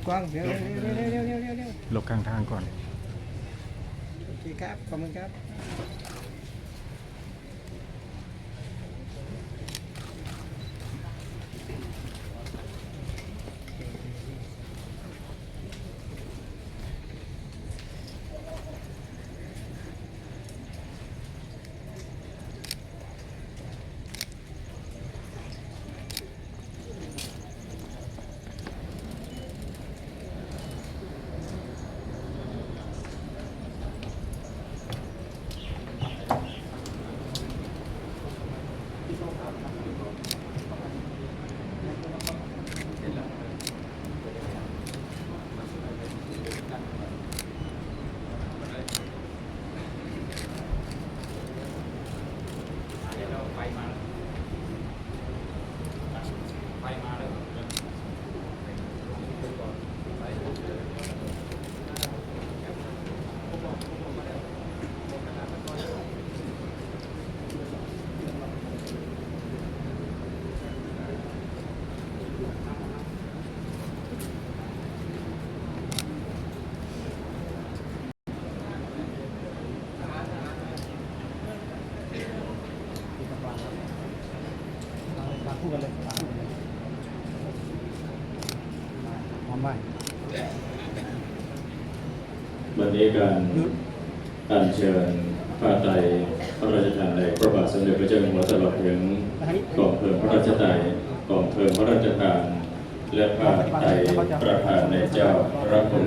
กว้างเร็วหลบกลางทางก่อนโอเคครับขอบคุณครับพูดกันเลยพร้อมไหมวันนี้การอัญเชิญผ้าไตรพระราชทานในพระบาทสมเด็จพระเจ้าอยู่หัวตลอดถึงกองเพลิงพระราชไตรกองเพลิงพระราชทานและผ้าไตรประธานในเจ้าพระคุณ